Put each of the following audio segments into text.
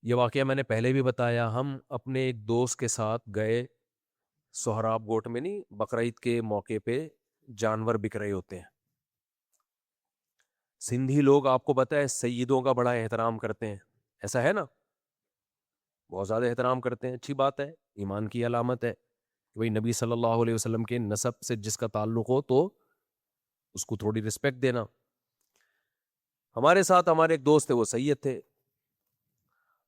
یہ واقعہ میں نے پہلے بھی بتایا. ہم اپنے ایک دوست کے ساتھ گئے سہراب گوٹ میں، نہیں بقرعید کے موقع پہ جانور بک رہے ہوتے ہیں. سندھی لوگ آپ کو پتہ ہے سیدوں کا بڑا احترام کرتے ہیں، ایسا ہے نا؟ بہت زیادہ احترام کرتے ہیں. اچھی بات ہے، ایمان کی علامت ہے کہ بھئی نبی صلی اللہ علیہ وسلم کے نسب سے جس کا تعلق ہو تو اس کو تھوڑی رسپیکٹ دینا. ہمارے ساتھ ہمارے ایک دوست تھے، وہ سید تھے.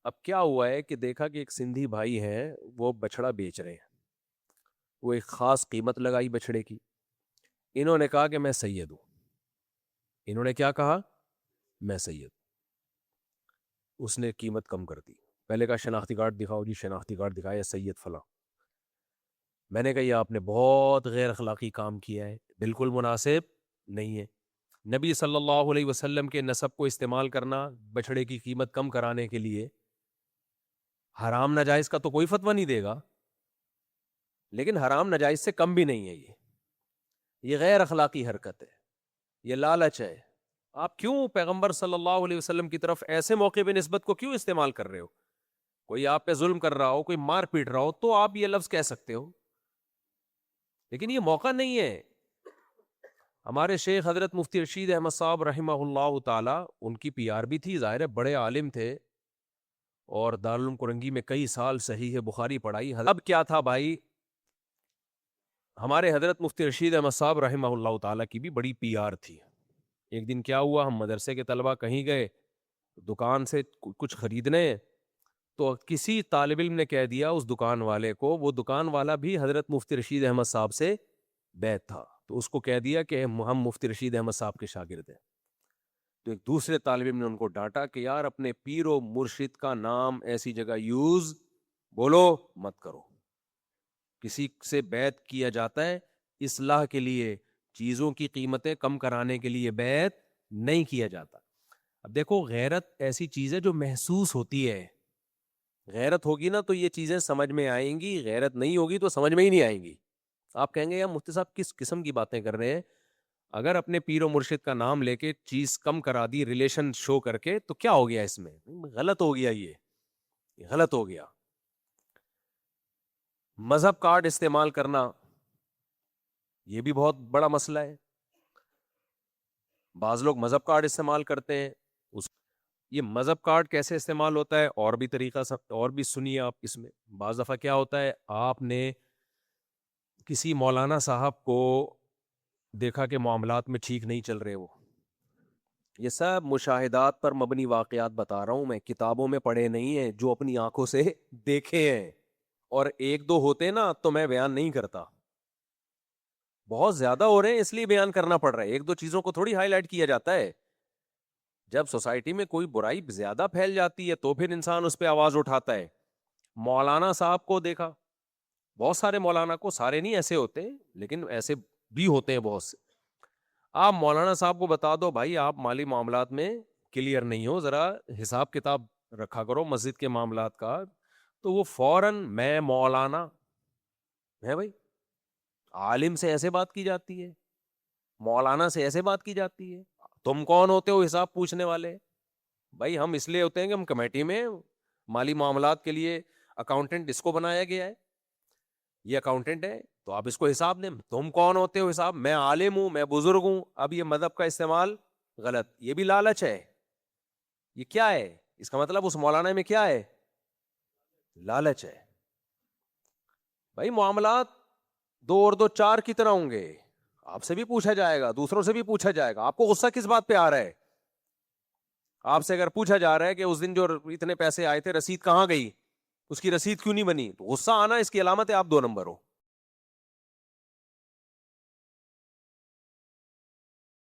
اب کیا ہوا ہے کہ دیکھا کہ ایک سندھی بھائی ہیں وہ بچڑا بیچ رہے ہیں، وہ ایک خاص قیمت لگائی بچڑے کی. انہوں نے کہا کہ میں سید ہوں. انہوں نے کیا کہا؟ میں سید. اس نے قیمت کم کر دی. پہلے کہا شناختی کارڈ دکھاؤ. جی شناختی کارڈ دکھایا، سید فلاں. میں نے کہا یہ آپ نے بہت غیر اخلاقی کام کیا ہے، بالکل مناسب نہیں ہے. نبی صلی اللہ علیہ وسلم کے نسب کو استعمال کرنا بچڑے کی قیمت کم کرانے کے لیے حرام ناجائز کا تو کوئی فتویٰ نہیں دے گا، لیکن حرام ناجائز سے کم بھی نہیں ہے. یہ غیر اخلاقی حرکت ہے، یہ لالچ ہے. آپ کیوں پیغمبر صلی اللہ علیہ وسلم کی طرف ایسے موقع پہ نسبت کو کیوں استعمال کر رہے ہو؟ کوئی آپ پہ ظلم کر رہا ہو، کوئی مار پیٹ رہا ہو تو آپ یہ لفظ کہہ سکتے ہو، لیکن یہ موقع نہیں ہے. ہمارے شیخ حضرت مفتی رشید احمد صاحب رحمہ اللہ تعالی، ان کی پی آر بھی تھی، ظاہر ہے بڑے عالم تھے اور دارالعلوم کرنگی میں کئی سال صحیح بخاری پڑھائی. اب کیا تھا بھائی، ہمارے حضرت مفتی رشید احمد صاحب رحمہ اللہ تعالی کی بھی بڑی پی آر تھی. ایک دن کیا ہوا، ہم مدرسے کے طلبہ کہیں گئے دکان سے کچھ خریدنے، تو کسی طالب علم نے کہہ دیا اس دکان والے کو، وہ دکان والا بھی حضرت مفتی رشید احمد صاحب سے بیعت تھا، تو اس کو کہہ دیا کہ ہم مفتی رشید احمد صاحب کے شاگرد ہیں. تو ایک دوسرے طالب علم نے ان کو ڈانٹا کہ یار اپنے پیر و مرشد کا نام ایسی جگہ یوز بولو مت کرو. کسی سے بیعت کیا جاتا ہے اصلاح کے لیے، چیزوں کی قیمتیں کم کرانے کے لیے بیعت نہیں کیا جاتا. اب دیکھو غیرت ایسی چیز ہے جو محسوس ہوتی ہے. غیرت ہوگی نا تو یہ چیزیں سمجھ میں آئیں گی، غیرت نہیں ہوگی تو سمجھ میں ہی نہیں آئیں گی. آپ کہیں گے یا مفتی صاحب کس قسم کی باتیں کر رہے ہیں؟ اگر اپنے پیر و مرشد کا نام لے کے چیز کم کرا دی ریلیشن شو کر کے تو کیا ہو گیا؟ اس میں غلط ہو گیا، یہ غلط ہو گیا. مذہب کارڈ استعمال کرنا یہ بھی بہت بڑا مسئلہ ہے. بعض لوگ مذہب کارڈ استعمال کرتے ہیں. یہ مذہب کارڈ کیسے استعمال ہوتا ہے اور بھی طریقہ اور بھی سنیے آپ. اس میں بعض دفعہ کیا ہوتا ہے، آپ نے کسی مولانا صاحب کو دیکھا کہ معاملات میں ٹھیک نہیں چل رہے، وہ یہ سب مشاہدات پر مبنی واقعات بتا رہا ہوں میں، کتابوں میں پڑھے نہیں ہیں، جو اپنی آنکھوں سے دیکھے ہیں. اور ایک دو ہوتے نا تو میں بیان نہیں کرتا، بہت زیادہ ہو رہے ہیں اس لیے بیان کرنا پڑ رہا ہے. ایک دو چیزوں کو تھوڑی ہائی لائٹ کیا جاتا ہے. جب سوسائٹی میں کوئی برائی زیادہ پھیل جاتی ہے تو پھر انسان اس پہ آواز اٹھاتا ہے. مولانا صاحب کو دیکھا، بہت سارے مولانا کو، سارے نہیں ایسے ہوتے لیکن ایسے بھی ہوتے ہیں بہت سے. آپ مولانا صاحب کو بتا دو بھائی آپ مالی معاملات میں کلیئر نہیں ہو، ذرا حساب کتاب رکھا کرو مسجد کے معاملات کا، تو وہ فوراً میں مولانا ہے. بھائی عالم سے ایسے بات کی جاتی ہے، مولانا سے ایسے بات کی جاتی ہے. تم کون ہوتے ہو حساب پوچھنے والے؟ بھائی ہم اس لیے ہوتے ہیں کہ ہم کمیٹی میں مالی معاملات کے لیے اکاؤنٹنٹ اس کو بنایا گیا ہے، یہ اکاؤنٹنٹ ہے تو آپ اس کو حساب دیں. تم کون ہوتے ہو حساب؟ میں عالم ہوں، میں بزرگ ہوں. اب یہ مذہب کا استعمال غلط، یہ بھی لالچ ہے. یہ کیا ہے؟ اس کا مطلب اس مولانا میں کیا ہے؟ لالچ ہے. بھائی معاملات دو اور دو چار کی طرح ہوں گے، آپ سے بھی پوچھا جائے گا، دوسروں سے بھی پوچھا جائے گا. آپ کو غصہ کس بات پہ آ رہا ہے؟ آپ سے اگر پوچھا جا رہا ہے کہ اس دن جو اتنے پیسے آئے تھے رسید کہاں گئی، اس کی رسید کیوں نہیں بنی، تو غصہ آنا اس کی علامت ہے آپ 2 نمبر ہو.